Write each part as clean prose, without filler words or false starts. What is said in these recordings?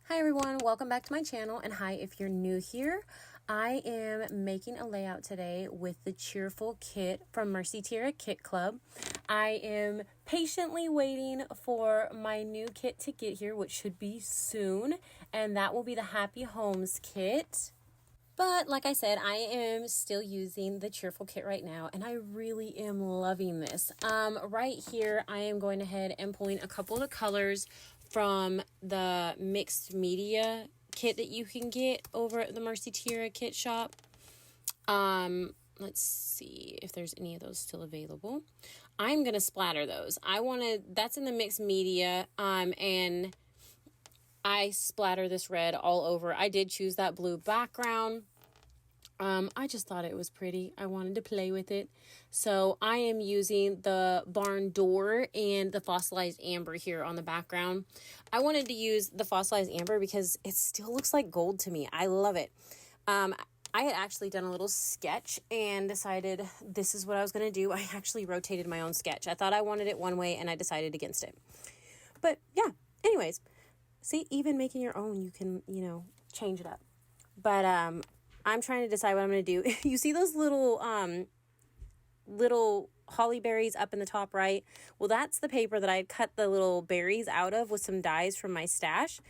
Hi everyone, welcome back to my channel, and hi if you're new here. I am making a layout today with the Cheerful Kit from Mercy Tiara Kit Club. I am patiently waiting for my new kit to get here, which should be soon, and that will be the Happy Homes kit. But like I said, I am still using the Cheerful Kit right now, and I really am loving this. Right here, I am going ahead and pulling a couple of the colors from the mixed media kit that you can get over at the Mercy Tiara Kit shop. Let's see if there's any of those still available. I'm going to splatter those. That's in the mixed media, and I splatter this red all over. I did choose that blue background. I just thought it was pretty. I wanted to play with it. So I am using the barn door and the fossilized amber here on the background. I wanted to use the fossilized amber because it still looks like gold to me. I love it. I had actually done a little sketch and decided this is what I was going to do. I actually rotated my own sketch. I thought I wanted it one way and I decided against it. But yeah, anyways, see, even making your own, you can, change it up. But I'm trying to decide what I'm going to do. You see those little holly berries up in the top right? Well, that's the paper that I had cut the little berries out of with some dies from my stash.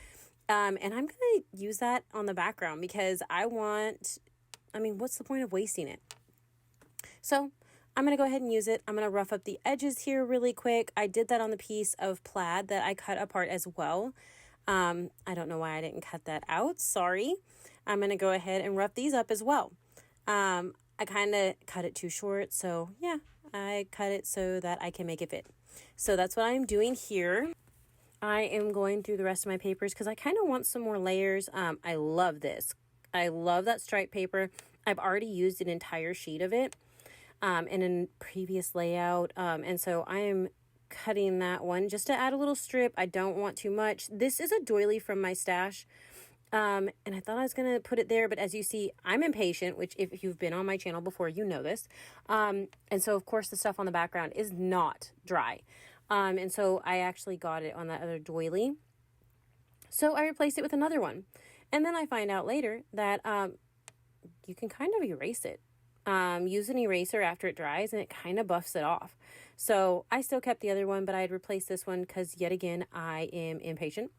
And I'm going to use that on the background because what's the point of wasting it? So I'm going to go ahead and use it. I'm going to rough up the edges here really quick. I did that on the piece of plaid that I cut apart as well. I don't know why I didn't cut that out. Sorry. I'm going to go ahead and rough these up as well. I kind of cut it too short. So yeah, I cut it so that I can make it fit. So that's what I'm doing here. I am going through the rest of my papers because I kind of want some more layers. I love this. I love that stripe paper. I've already used an entire sheet of it in a previous layout. And so I am cutting that one just to add a little strip. I don't want too much. This is a doily from my stash. And I thought I was going to put it there, but as you see, I'm impatient, which if you've been on my channel before, you know this. And so of course the stuff on the background is not dry. And so I actually got it on that other doily. So I replaced it with another one. And then I find out later that, you can kind of erase it. Use an eraser after it dries and it kind of buffs it off. So I still kept the other one, but I had replaced this one because yet again, I am impatient.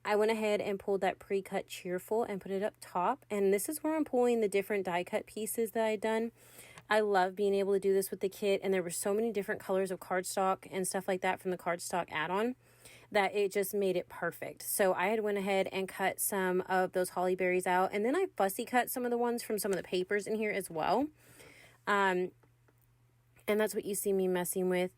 I went ahead and pulled that pre-cut Cheerful and put it up top. And this is where I'm pulling the different die cut pieces that I'd done. I love being able to do this with the kit. And there were so many different colors of cardstock and stuff like that from the cardstock add-on that it just made it perfect. So I had went ahead and cut some of those holly berries out. And then I fussy cut some of the ones from some of the papers in here as well. And that's what you see me messing with.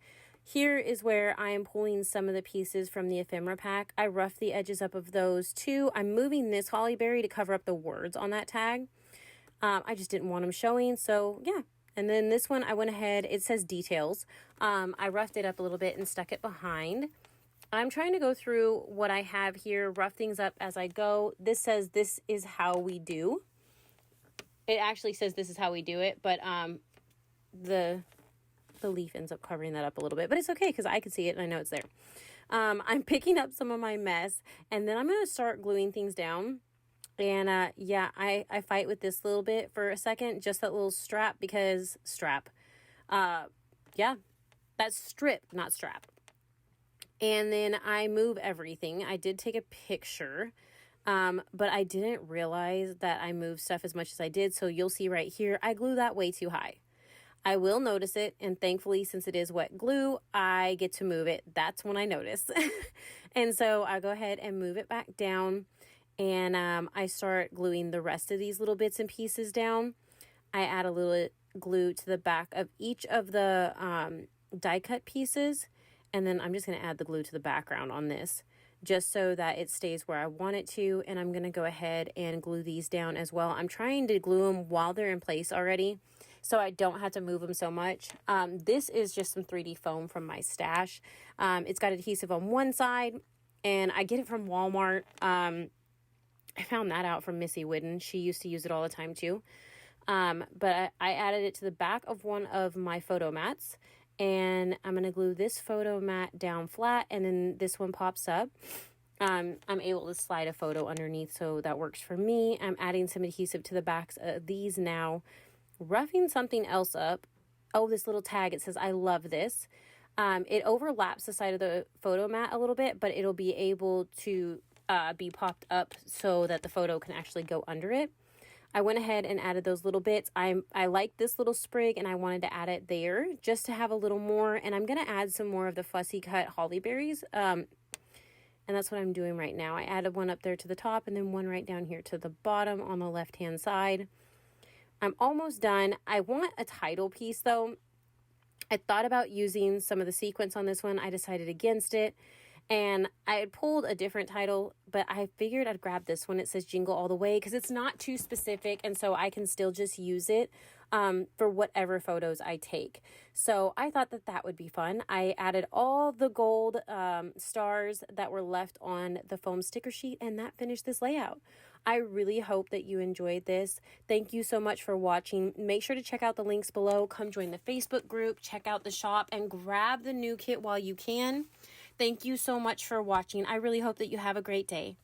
Here is where I am pulling some of the pieces from the ephemera pack. I roughed the edges up of those too. I'm moving this holly berry to cover up the words on that tag. I just didn't want them showing. So yeah. And then this one, I went ahead, it says details. I roughed it up a little bit and stuck it behind. I'm trying to go through what I have here, rough things up as I go. This says this is how we do. It actually says this is how we do it, but the leaf ends up covering that up a little bit, but it's okay because I can see it and I know it's there. I'm picking up some of my mess and then I'm going to start gluing things down. And I fight with this little bit for a second, just that little strap because that's strip, not strap. And then I move everything. I did take a picture, but I didn't realize that I moved stuff as much as I did. So you'll see right here, I glue that way too high. I will notice it, and thankfully, since it is wet glue, I get to move it. That's when I notice. And so I go ahead and move it back down, and I start gluing the rest of these little bits and pieces down. I add a little glue to the back of each of the die cut pieces, and then I'm just going to add the glue to the background on this, just so that it stays where I want it to, and I'm going to go ahead and glue these down as well. I'm trying to glue them while they're in place already, so I don't have to move them so much. This is just some 3D foam from my stash. It's got adhesive on one side, and I get it from Walmart. I found that out from Missy Whidden. She used to use it all the time too. But I added it to the back of one of my photo mats, and I'm going to glue this photo mat down flat, and then this one pops up. I'm able to slide a photo underneath, so that works for me. I'm adding some adhesive to the backs of these now. Roughing something else up. Oh, this little tag, it says, I love this. It overlaps the side of the photo mat a little bit, but it'll be able to be popped up so that the photo can actually go under it. I went ahead and added those little bits. I like this little sprig, and I wanted to add it there just to have a little more. And I'm going to add some more of the fussy cut holly berries. And that's what I'm doing right now. I added one up there to the top and then one right down here to the bottom on the left-hand side. I'm almost done. I want a title piece though. I thought about using some of the sequins on this one. I decided against it. And I had pulled a different title, but I figured I'd grab this one. It says Jingle All the Way because it's not too specific, and so I can still just use it for whatever photos I take. So I thought that that would be fun. I added all the gold stars that were left on the foam sticker sheet, and that finished this layout. I really hope that you enjoyed this. Thank you so much for watching. Make sure to check out the links below. Come join the Facebook group, check out the shop, and grab the new kit while you can. Thank you so much for watching. I really hope that you have a great day.